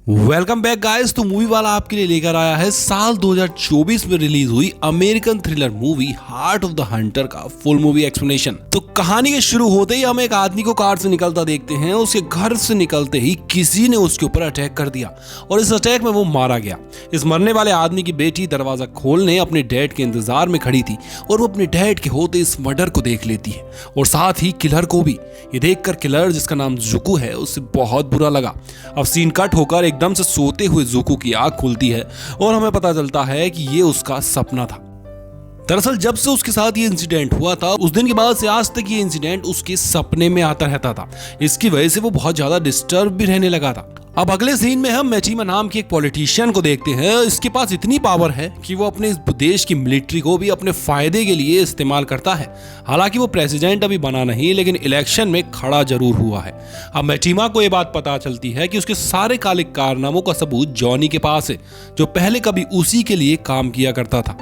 Welcome back guys. तो movie वाला आपके लिए लेकर आया है साल 2024 में रिलीज हुई American thriller movie heart of the Hunter का फुल मूवी एक्सप्लेनेशन। तो कहानी के शुरू होते ही हम एक आदमी को कार से निकलता देखते हैं। उसके घर से निकलते ही किसी ने उसके ऊपर अटैक कर दिया और इस अटैक में वो मारा गया। इस मरने वाले आदमी की बेटी दरवाजा खोलने अपने डैड के इंतजार में खड़ी थी और वो अपने डैड के होते इस मर्डर को देख लेती है और साथ ही किलर को भी। ये देखकर किलर, जिसका नाम जुकू है, उससे बहुत बुरा लगा। अब सीन कट होकर एकदम से सोते हुए जुकू की आंख खुलती है और हमें पता चलता है कि ये उसका सपना था। दरअसल जब से उसके साथ ये इंसिडेंट हुआ था, उस दिन के बाद से आज तक ये इंसिडेंट उसके सपने में आता रहता था। इसकी वजह से वो बहुत ज्यादा डिस्टर्ब भी रहने लगा था। अब अगले सीन में हम मैचीमा नाम के एक पॉलिटिशियन को देखते हैं। इसके पास इतनी पावर है कि वो अपने इस देश की मिलिट्री को भी अपने फायदे के लिए इस्तेमाल करता है। हालांकि वो प्रेसिडेंट अभी बना नहीं, लेकिन इलेक्शन में खड़ा जरूर हुआ है। अब मैचीमा को ये बात पता चलती है कि उसके सारे काले कारनामों का सबूत जॉनी के पास है, जो पहले कभी उसी के लिए काम किया करता था,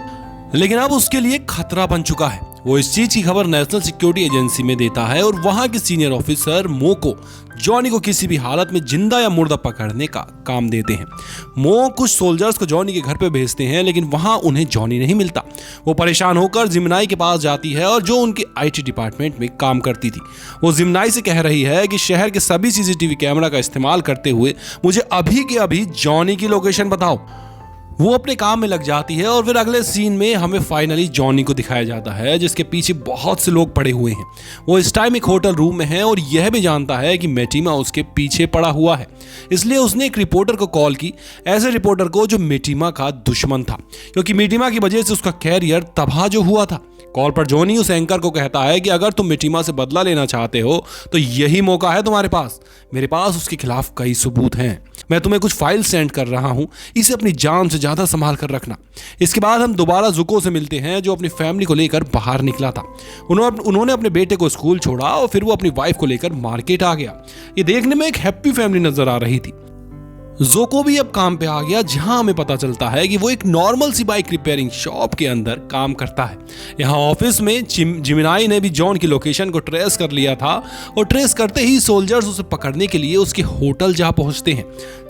लेकिन अब उसके लिए खतरा बन चुका है। वो इस चीज की खबर नेशनल सिक्योरिटी एजेंसी में देता है और वहां के सीनियर ऑफिसर मो को जॉनी को किसी भी हालत में जिंदा या मुर्दा पकड़ने का काम देते हैं। मो कुछ सोल्जर्स को जॉनी के घर पे भेजते हैं, लेकिन वहां उन्हें जॉनी नहीं मिलता। वो परेशान होकर जिम्नाई के पास जाती है और जो उनके आईटी डिपार्टमेंट में काम करती थी, वो जिम्नाई से कह रही है कि शहर के सभी सीसीटीवी कैमरा का इस्तेमाल करते हुए मुझे अभी के अभी जॉनी की लोकेशन बताओ। वो अपने काम में लग जाती है और फिर अगले सीन में हमें फाइनली जॉनी को दिखाया जाता है, जिसके पीछे बहुत से लोग पड़े हुए हैं। वो इस टाइम एक होटल रूम में है और यह भी जानता है कि मैचीमा उसके पीछे पड़ा हुआ है। इसलिए उसने एक रिपोर्टर को कॉल की, ऐसे रिपोर्टर को जो मैचीमा का दुश्मन था, क्योंकि मैचीमा की वजह से उसका कैरियर तबाह जो हुआ था। कॉल पर जॉनी उस एंकर को कहता है कि अगर तुम मैचीमा से बदला लेना चाहते हो तो यही मौका है तुम्हारे पास। मेरे पास उसके खिलाफ कई सबूत हैं। मैं तुम्हें कुछ फाइल सेंड कर रहा हूं, इसे अपनी जान से ज्यादा संभाल कर रखना। इसके बाद हम दोबारा जुको से मिलते हैं, जो अपनी फैमिली को लेकर बाहर निकला था। उन्होंने अपने बेटे को स्कूल छोड़ा और फिर वो अपनी वाइफ को लेकर मार्केट आ गया। ये देखने में एक हैप्पी फैमिली नजर आ रही थी। जोको भी अब काम पे आ गया, जहां हमें पता चलता है कि वो एक नॉर्मल सी बाइक रिपेयरिंग शॉप के अंदर काम करता है। यहाँ ऑफिस में जिमिनाई ने भी जॉन की लोकेशन को ट्रेस कर लिया था और ट्रेस करते ही सोल्जर्स उसे पकड़ने के लिए उसके होटल जा पहुंचते हैं।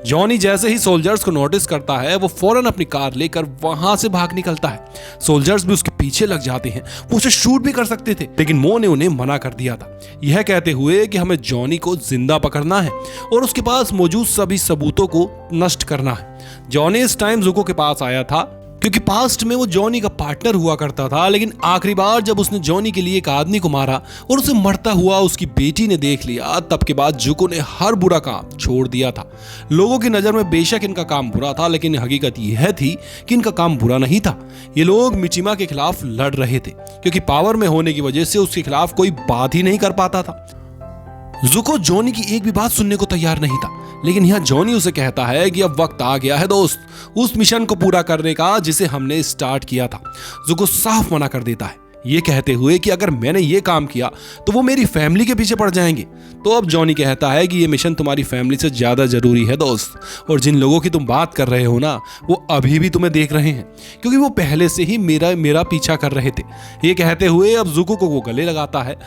जॉनी जैसे ही सोल्जर्स को नोटिस करता है, वो फौरन अपनी कार लेकर वहां से भाग निकलता है। सोल्जर्स भी उसके पीछे लग जाते हैं। वो उसे शूट भी कर सकते थे, लेकिन मो ने उन्हें मना कर दिया था, यह कहते हुए कि हमें जॉनी को जिंदा पकड़ना है और उसके पास मौजूद सभी सबूतों को नष्ट करना है। जॉनी इस टाइम जुको के पास आया था, क्योंकि पास्ट में वो जॉनी का पार्टनर हुआ करता था, लेकिन आखिरी बार जब उसने जॉनी के लिए एक आदमी को मारा और उसे मरता हुआ उसकी बेटी ने देख लिया, तब के बाद जुको ने हर बुरा काम छोड़ दिया था। लोगों की नजर में बेशक इनका काम बुरा था, लेकिन हकीकत यह थी कि इनका काम बुरा नहीं था। ये लोग मैचीमा के खिलाफ लड़ रहे थे, क्योंकि पावर में होने की वजह से उसके खिलाफ कोई बात ही नहीं कर पाता था। जुको जॉनी की एक भी बात सुनने को तैयार नहीं था, लेकिन यहाँ जॉनी उसे कहता है कि अब वक्त आ गया है दोस्त, उस मिशन को पूरा करने का जिसे हमने स्टार्ट किया था। जुको साफ मना कर देता है, ये कहते हुए कि अगर मैंने ये काम किया तो वो मेरी फैमिली के पीछे पड़ जाएंगे। तो अब जॉनी कहता है कि ये मिशन तुम्हारी फैमिली से ज्यादा जरूरी है दोस्त, और जिन लोगों की तुम बात कर रहे हो ना, वो अभी भी तुम्हें देख रहे हैं, क्योंकि वो पहले से ही मेरा पीछा कर रहे थे। ये कहते हुए अब जुको को वो गले लगाता है।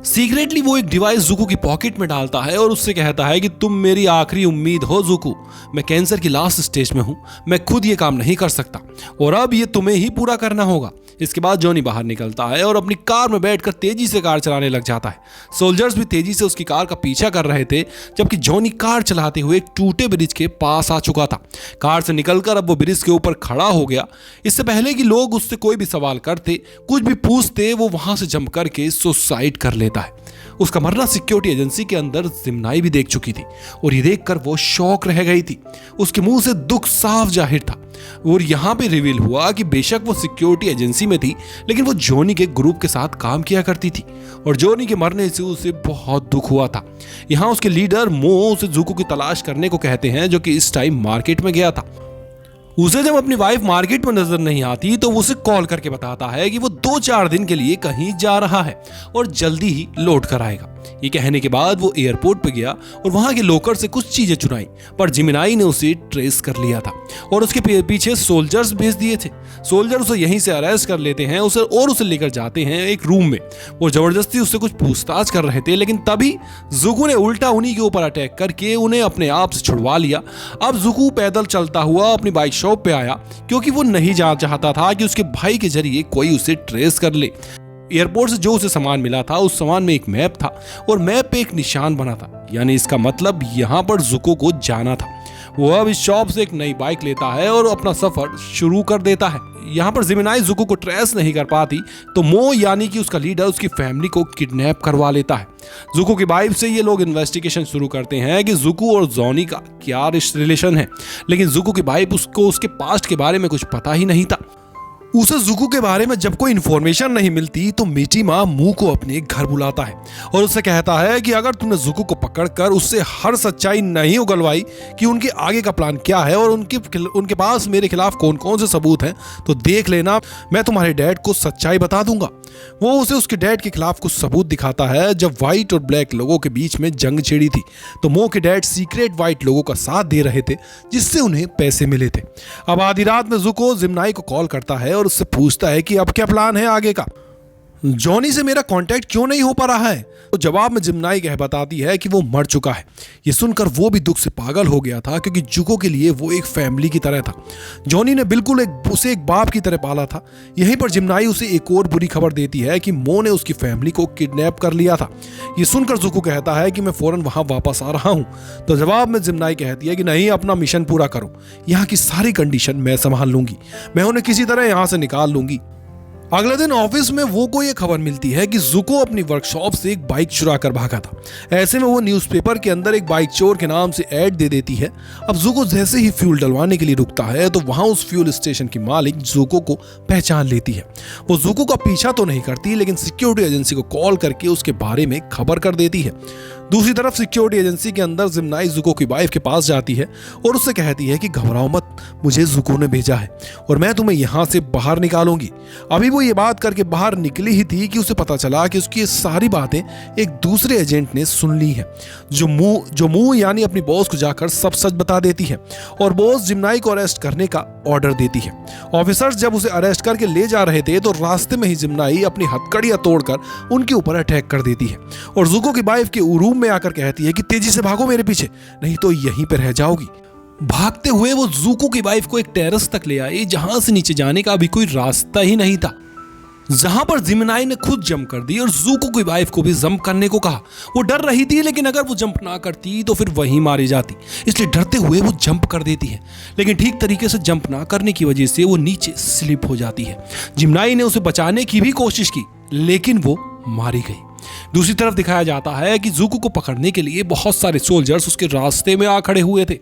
सीक्रेटली वो एक डिवाइस जुको की पॉकेट में डालता है और उससे कहता है कि तुम मेरी आखिरी उम्मीद हो जुको, मैं कैंसर की लास्ट स्टेज में हूं, मैं खुद ये काम नहीं कर सकता और अब ये तुम्हें ही पूरा करना होगा। इसके बाद जॉनी बाहर निकलता है और अपनी कार में बैठकर तेजी से कार चलाने लग जाता है। सोल्जर्स भी तेजी से उसकी कार का पीछा कर रहे थे, जबकि जॉनी कार चलाते हुए एक टूटे ब्रिज के पास आ चुका था। कार से निकलकर अब वो ब्रिज के ऊपर खड़ा हो गया। इससे पहले कि लोग उससे कोई भी सवाल करते, कुछ भी पूछते, वो वहां से जंप करके सुसाइड कर लेता है। उसका मरना सिक्योरिटी एजेंसी के अंदर जिम्नाई भी देख चुकी थी और ये देखकर वो शॉक रह गई थी। उसके मुंह से दुख साफ जाहिर था और यहाँ पे रिवील हुआ कि बेशक वो सिक्योरिटी एजेंसी में थी, लेकिन वो जॉनी के ग्रुप के साथ काम किया करती थी और जॉनी के मरने से उसे बहुत दुख हुआ था। यहाँ उसके लीडर मो उसे जुको की तलाश करने को कहते हैं, जो कि इस टाइम मार्केट में गया था। उसे जब अपनी वाइफ मार्केट में नजर नहीं आती तो वो उसे कॉल करके बताता है कि वो 2-4 दिन के लिए कहीं जा रहा है और जल्दी ही लौट कर आएगा। ये कहने के बाद वो एयरपोर्ट पे गया और वहां के लोकर से कुछ चीजें चुराई, पर जिमिनाई ने उसे ट्रेस कर लिया था। और उसके पीछे सोल्जर्स भेज दिए थे। सोल्जर उसे यहीं से अरेस्ट कर लेते हैं उसे लेकर जाते हैं एक रूम में। वो जबरदस्ती उससे कुछ पूछताछ कर रहे थे, लेकिन तभी जुगू ने उल्टा उन्हीं के ऊपर अटैक करके उन्हें अपने आप से छुड़वा लिया। अब जुगू पैदल चलता हुआ अपनी बाइक शॉप पे आया, क्योंकि वो नहीं चाहता था कि उसके भाई के जरिए कोई उसे ट्रेस कर ले। एयरपोर्ट से जो उसे सामान मिला था, उस सामान में एक मैप था और मैप पे एक निशान बना था, यानी इसका मतलब यहाँ पर जुको को जाना था। वो अब इस शॉप से एक नई बाइक लेता है और अपना सफर शुरू कर देता है। यहाँ पर जिमिनाई जुको को ट्रेस नहीं कर पाती, तो मो यानी कि उसका लीडर उसकी फैमिली को किडनैप करवा लेता है। जुको की वाइफ से ये लोग इन्वेस्टिगेशन शुरू करते हैं कि जुको और जॉनी का क्या रिलेशन है, लेकिन जुको की वाइफ उसको उसके पास्ट के बारे में कुछ पता ही नहीं था। उसे जुको के बारे में जब कोई इन्फॉर्मेशन नहीं मिलती तो मीचिमा मू को अपने घर बुलाता है और उससे कहता है कि अगर तुमने जुको को पकड़कर उससे हर सच्चाई नहीं उगलवाई कि उनके आगे का प्लान क्या है और उनके पास मेरे खिलाफ कौन कौन से सबूत हैं, तो देख लेना, मैं तुम्हारे डैड को सच्चाई बता दूंगा। वो उसे उसके डैड के खिलाफ कुछ सबूत दिखाता है। जब व्हाइट और ब्लैक लोगों के बीच में जंग छिड़ी थी तो मो के डैड सीक्रेट व्हाइट लोगों का साथ दे रहे थे, जिससे उन्हें पैसे मिले थे। अब आधी रात में जुको जिमनाई को कॉल करता है और उससे पूछता है कि अब क्या प्लान है आगे का, जॉनी से मेरा कांटेक्ट क्यों नहीं हो पा रहा है। तो जवाब में जिमनाई कह बताती है कि वो मर चुका है। ये सुनकर वो भी दुख से पागल हो गया था, क्योंकि जुको के लिए वो एक फैमिली की तरह था। जॉनी ने बिल्कुल उसे एक बाप की तरह पाला था। यहीं पर जिमनाई उसे एक और बुरी खबर देती है कि मो ने उसकी फैमिली को किडनैप कर लिया था। ये सुनकर जुको कहता है कि मैं फौरन वहां वापस आ रहा हूं। तो जवाब में जिमनाई कहती है कि नहीं, अपना मिशन पूरा करो, यहाँ की सारी कंडीशन मैं संभाल लूंगी, मैं उन्हें किसी तरह यहाँ से निकाल लूंगी। अगले दिन ऑफिस में वो को ये खबर मिलती है कि जुको अपनी वर्कशॉप से एक बाइक चुरा कर भागा था। ऐसे में वो न्यूज़पेपर के अंदर एक बाइक चोर के नाम से ऐड दे देती है। अब जुको जैसे ही फ्यूल डलवाने के लिए रुकता है तो वहां उस फ्यूल स्टेशन की मालिक जुको को पहचान लेती है। वो जुको का पीछा तो नहीं करती, लेकिन सिक्योरिटी एजेंसी को कॉल करके उसके बारे में खबर कर देती है। दूसरी तरफ सिक्योरिटी एजेंसी के अंदर जिमनाई जुको की वाइफ के पास जाती है और उससे कहती है कि घबराओ मत, मुझे जुको ने भेजा है और मैं तुम्हें यहाँ से बाहर निकालूंगी। अभी वो ये बात करके बाहर निकली ही थी कि उसे पता चला कि उसकी ये सारी बातें एक दूसरे एजेंट ने सुन ली हैं, जो मू यानी अपनी बॉस को जाकर सब सच बता देती है और बॉस जिमनाई को अरेस्ट करने का ऑर्डर देती है। ऑफिसर्स जब उसे अरेस्ट करके ले जा रहे थे तो रास्ते में ही जिमनाई अपनी हथकड़ियां तोड़कर उनके ऊपर अटैक कर देती है और जुको की वाइफ के रूम में आकर कहती है कि तेजी से भागो मेरे पीछे, नहीं तो यहीं पर रह जाओगी। भागते हुए वो जुको की वाइफ को एक टेरेस तक ले आई, जहां से नीचे जाने का भी कोई रास्ता ही नहीं था, जहां पर जिमनाई ने खुद जंप कर दी और जुको की वाइफ को भी जंप करने को कहा। वो डर रही थी, लेकिन अगर वो जंप ना करती तो फिर वहीं मारी जाती, इसलिए डरते हुए वो जंप कर देती है, लेकिन ठीक तरीके से जंप ना करने की वजह से वो नीचे स्लिप हो जाती है। जिमनाई ने उसे बचाने की भी कोशिश की, लेकिन वो मारी गई। दूसरी तरफ दिखाया जाता है कि जुको को पकड़ने के लिए बहुत सारे सोल्जर्स उसके रास्ते में आ खड़े हुए थे।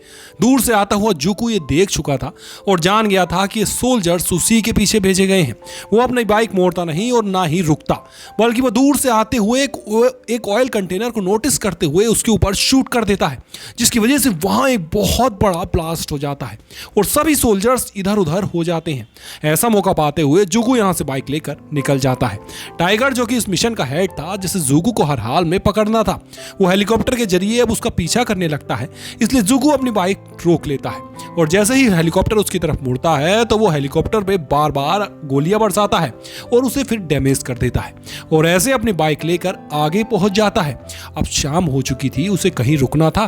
दूर से आता हुआ जुको ये देख चुका था और जान गया था कि ये सोल्जर्स उसी के पीछे भेजे गए हैं। वो अपनी बाइक मोड़ता नहीं और ना ही रुकता, बल्कि वो दूर से आते हुए एक ऑयल कंटेनर को नोटिस करते हुए उसके ऊपर शूट कर देता है, जिसकी वजह से वहां एक बहुत बड़ा ब्लास्ट हो जाता है और सभी सोल्जर्स इधर उधर हो जाते हैं। ऐसा मौका पाते हुए जुको यहां से बाइक लेकर निकल जाता है। टाइगर, जो कि इस मिशन का हेड था, जिसे जुको को हर हाल में पकड़ना था, वो हेलीकॉप्टर के जरिए अब उसका पीछा करने लगता है, इसलिए जुको अपनी बाइक रोक लेता है और जैसे ही हेलीकॉप्टर उसकी तरफ मुड़ता है तो वो हेलीकॉप्टर पे बार बार गोलियां बरसाता है और उसे फिर डैमेज कर देता है और ऐसे अपनी बाइक लेकर आगे पहुंच जाता है। अब शाम हो चुकी थी, उसे कहीं रुकना था।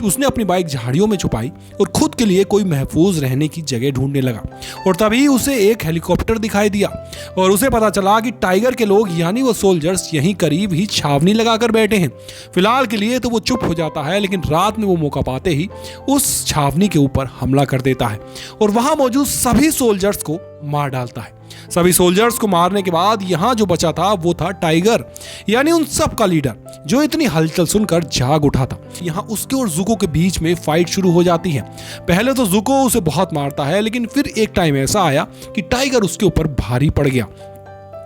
उसने अपनी बाइक झाड़ियों में छुपाई और खुद के लिए कोई महफूज रहने की जगह ढूंढने लगा और तभी उसे एक हेलीकॉप्टर दिखाई दिया और उसे पता चला कि टाइगर के लोग यानी वो सोल्जर्स यहीं करीब ही छावनी लगाकर बैठे हैं। फिलहाल के लिए तो वो चुप हो जाता है, लेकिन रात में वो मौका पाते ही उस छावनी के ऊपर हमला कर देता है और वहां मौजूद सभी सोल्जर्स को मार डालता है। सभी सोल्जर्स को मारने के बाद यहां जो बचा था वो था टाइगर, यानी उन सब का लीडर, जो इतनी हलचल सुनकर जाग उठा था। यहां उसके और जुको के बीच में फाइट शुरू हो जाती है। पहले तो जुको उसे बहुत मारता है, लेकिन फिर एक टाइम ऐसा आया कि टाइगर उसके ऊपर भारी पड़ गया,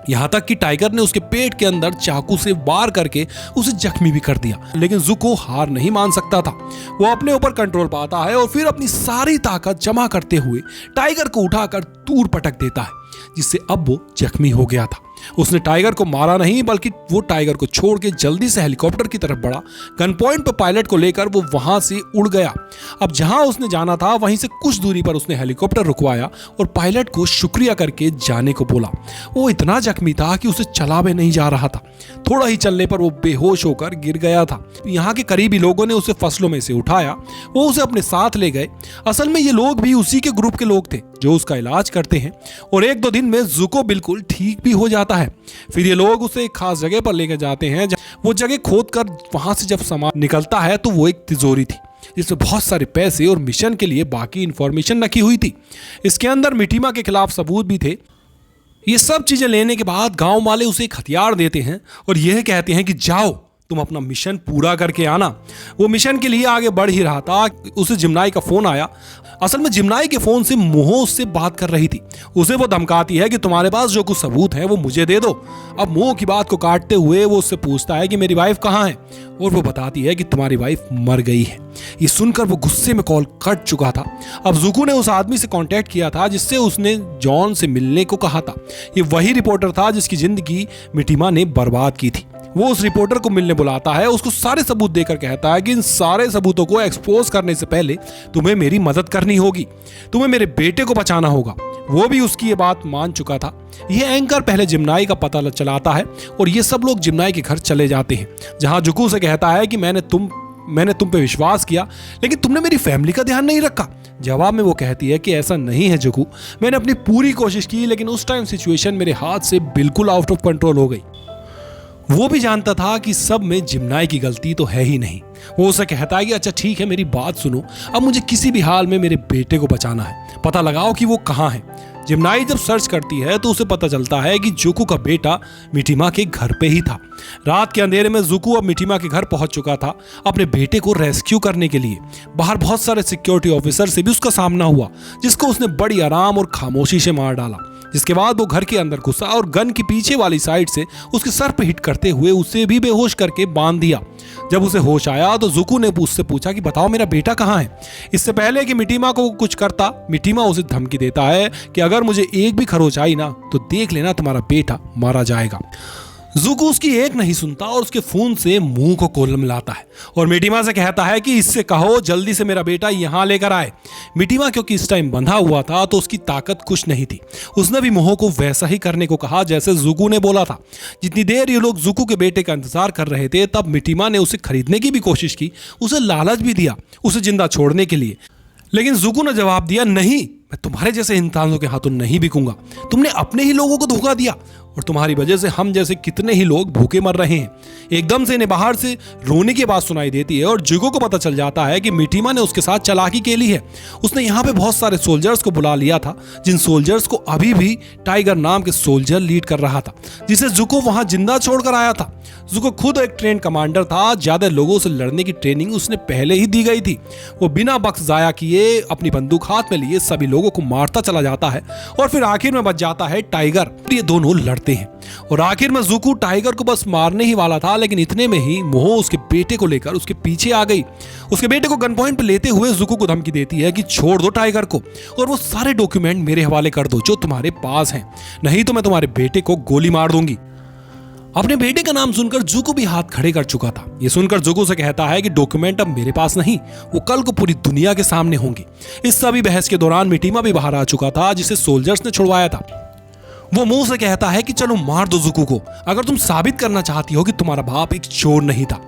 यहां तक कि टाइगर ने उसके पेट के अंदर चाकू से वार करके उसे जख्मी भी कर दिया। लेकिन जुको हार नहीं मान सकता था। वो अपने ऊपर कंट्रोल पाता है और फिर अपनी सारी ताकत जमा करते हुए टाइगर को उठाकर दूर पटक देता है, जिससे अब वो जख्मी हो गया था। उसने टाइगर को मारा नहीं, बल्कि वो टाइगर को छोड़ के जल्दी से हेलीकॉप्टर की तरफ बढ़ा। गन पॉइंट पर पायलट को लेकर वो वहां से उड़ गया। अब जहां उसने जाना था वहीं से कुछ दूरी पर उसने हेलीकॉप्टर रुकवाया और पायलट को शुक्रिया करके जाने को बोला। वो इतना जख्मी था कि उसे चला भी नहीं जा रहा था। थोड़ा ही चलने पर वो बेहोश होकर गिर गया था। यहाँ के करीबी लोगों ने उसे फसलों में से उठाया, वो उसे अपने साथ ले गए। असल में ये लोग भी उसी के ग्रुप के लोग थे जो उसका इलाज करते हैं, और 1-2 दिन में जुको बिल्कुल ठीक भी हो जाता है। फिर ये लोग उसे एक खास जगह पर लेकर जाते हैं। वो जगह खोद कर वहां से जब सामान निकलता है तो वो एक तिजोरी थी जिसमें बहुत सारे पैसे और मिशन के लिए बाकी इंफॉर्मेशन रखी हुई थी। इसके अंदर मिटीमा के खिलाफ सबूत भी थे। ये सब चीजें लेने के बाद गांव वाले उसे एक हथियार देते हैं और यह कहते हैं कि जाओ, तुम अपना मिशन पूरा करके आना। वो मिशन के लिए आगे बढ़ ही रहा था, उसे जिम्नाई का फोन आया। असल में जिम्नाई के फोन से मोहो उससे बात कर रही थी। उसे वो धमकाती है कि तुम्हारे पास जो कुछ सबूत है वो मुझे दे दो। अब मोहो की बात को काटते हुए वो उससे पूछता है कि मेरी वाइफ कहाँ है, और वो बताती है कि तुम्हारी वाइफ मर गई है। ये सुनकर वो गुस्से में कॉल कट चुका था। अब जुको ने उस आदमी से कांटेक्ट किया था जिससे उसने जॉन से मिलने को कहा था। ये वही रिपोर्टर था जिसकी जिंदगी मिटीमा ने बर्बाद की थी। वो उस रिपोर्टर को मिलने बुलाता है, उसको सारे सबूत देकर कहता है कि इन सारे सबूतों को एक्सपोज करने से पहले तुम्हें मेरी मदद करनी होगी, तुम्हें मेरे बेटे को बचाना होगा। वो भी उसकी ये बात मान चुका था। यह एंकर पहले जिम्नाई का पता चलाता है और ये सब लोग जिम्नाई के घर चले जाते हैं, जहां जुकू से कहता है कि मैंने तुम पे विश्वास किया, लेकिन तुमने मेरी फैमिली का ध्यान नहीं रखा। जवाब में वो कहती है कि ऐसा नहीं है जुकू, मैंने अपनी पूरी कोशिश की, लेकिन उस टाइम सिचुएशन मेरे हाथ से बिल्कुल आउट ऑफ कंट्रोल हो गई। वो भी जानता था कि सब में जिम्नाई की गलती तो है ही नहीं। वो उसे कहता है कि अच्छा ठीक है, मेरी बात सुनो, अब मुझे किसी भी हाल में मेरे बेटे को बचाना है, पता लगाओ कि वो कहाँ है। जिम्नाई जब सर्च करती है तो उसे पता चलता है कि जुकू का बेटा मिटीमा के घर पे ही था। रात के अंधेरे में जुकू अब मिटीमा के घर पहुंच चुका था अपने बेटे को रेस्क्यू करने के लिए। बाहर बहुत सारे सिक्योरिटी ऑफिसर से भी उसका सामना हुआ, जिसको उसने बड़ी आराम और खामोशी से मार डाला। जिसके बाद वो घर के अंदर घुसा और गन की पीछे वाली साइड से उसके सर पे हिट करते हुए उसे भी बेहोश करके बांध दिया। जब उसे होश आया तो जुकू ने उससे पूछा कि बताओ मेरा बेटा कहाँ है। इससे पहले कि मिटीमा को कुछ करता, मिटीमा उसे धमकी देता है कि अगर मुझे एक भी खरोच आई ना तो देख लेना तुम्हारा बेटा मारा जाएगा। जुकू उसकी एक नहीं सुनता और उसके फोन से मुंह को कोलम लाता है और मिटीमा से कहता है कि इससे कहो जल्दी से मेरा बेटा यहां लेकर आए। मिटीमा क्योंकि इस टाइम बंधा हुआ था तो उसकी ताकत कुछ नहीं थी। उसने भी मोहो को वैसा ही करने को कहा जैसे जुकू ने बोला था। जितनी देर ये लोग जुकू के बेटे का इंतजार कर रहे थे तब मिटीमा ने उसे खरीदने की भी कोशिश की, उसे लालच भी दिया उसे जिंदा छोड़ने के लिए, लेकिन जुकू ने जवाब दिया नहीं, मैं तुम्हारे जैसे इंसानों के हाथों नहीं बिकूंगा। तुमने अपने ही लोगों को धोखा दिया और तुम्हारी वजह से हम जैसे कितने ही लोग भूखे मर रहे हैं। एकदम से इन्हें बाहर से रोने की आवाज सुनाई देती है और जुगो को पता चल जाता है कि मिटीमा ने उसके साथ चालाकी के ली है। उसने यहाँ पे बहुत सारे सोल्जर्स को बुला लिया था, जिन सोल्जर्स को अभी भी टाइगर नाम के सोल्जर लीड कर रहा था, जिसे जुको वहां जिंदा छोड़कर आया था। जुको खुद एक ट्रेन कमांडर था, ज्यादा लोगों से लड़ने की ट्रेनिंग उसने पहले ही दी गई थी। वो बिना वक्त जाया किए अपनी बंदूक हाथ में लिए सभी लोगों को मारता चला जाता है और फिर आखिर में बच जाता है टाइगर। ये दोनों लड़ते हैं और आखिर में जुकू टाइगर को बस मारने ही वाला था, लेकिन इतने में ही मोहो उसके बेटे को लेकर उसके पीछे आ गई। उसके बेटे को गन पॉइंट पे लेते हुए जुकू को धमकी देती है कि छोड़ दो टाइगर को और वो सारे डॉक्यूमेंट मेरे हवाले कर दो जो तुम्हारे पास हैं, नहीं तो मैं तुम्हारे बेटे को गोली मार दूंगी। अपने बेटे का नाम सुनकर जुकू भी हाथ खड़े कर चुका था। ये सुनकर जुकू से कहता है कि डॉक्यूमेंट अब मेरे पास नहीं, वो कल को पूरी दुनिया के सामने होंगे। इस सभी बहस के दौरान मिटीमा भी बाहर आ चुका था, जिसे सोल्जर्स ने छुड़वाया था। वो मुंह से कहता है कि चलो मार दो जुकू को, अगर तुम साबित करना चाहती हो कि तुम्हारा बाप एक चोर नहीं था।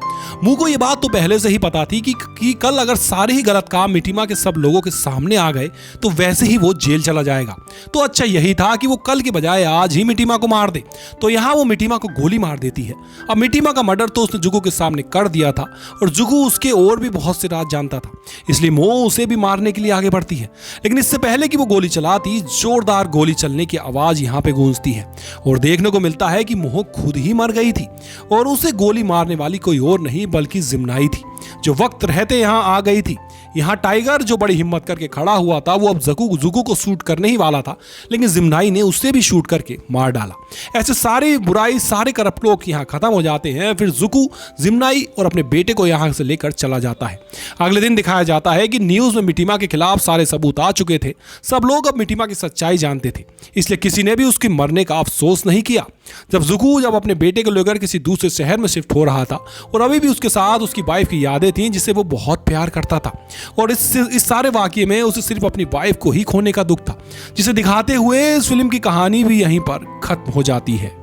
मुंह को ये बात तो पहले से ही पता थी कि कल अगर सारे ही गलत काम मिटीमा के सब लोगों के सामने आ गए तो वैसे ही वो जेल चला जाएगा। तो अच्छा यही था कि वो कल के बजाय आज ही मिटीमा को मार दे। तो यहाँ वो मिटीमा को गोली मार देती है। अब मिटीमा का मर्डर तो उसने जुकू के सामने कर दिया था और जुकू उसके और भी बहुत से राज जानता था, इसलिए मोह उसे भी मारने के लिए आगे बढ़ती है। लेकिन इससे पहले कि वो गोली चलाती, जोरदार गोली चलने की आवाज यहाँ पे गूंजती है और देखने को मिलता है कि मोह खुद ही मर गई थी और उसे गोली मारने वाली कोई और नहीं बल्कि जिम्नाई थी, जो वक्त रहते यहाँ आ गई थी। यहाँ टाइगर जो बड़ी हिम्मत करके खड़ा हुआ था वो अब जुगू को शूट करने ही वाला था, लेकिन जिम्नाई ने उससे भी शूट करके मार डाला। ऐसे सारी बुराई, सारे करप्ट लोग यहाँ खत्म हो जाते हैं। फिर जुगू जिम्नाई और अपने बेटे को यहाँ से लेकर चला जाता है। अगले दिन दिखाया जाता है कि न्यूज में मिटिमा के खिलाफ सारे सबूत आ चुके थे। सब लोग अब मिटिमा की सच्चाई जानते थे, इसलिए किसी ने भी उसके मरने का अफसोस नहीं किया। जब अपने बेटे को लेकर किसी दूसरे शहर में शिफ्ट हो रहा था और अभी भी उसके साथ उसकी वाइफ की यादें थीं जिसे वो बहुत प्यार करता था, और इस सारे वाकये में उसे सिर्फ अपनी वाइफ को ही खोने का दुख था, जिसे दिखाते हुए इस फिल्म की कहानी भी यहीं पर खत्म हो जाती है।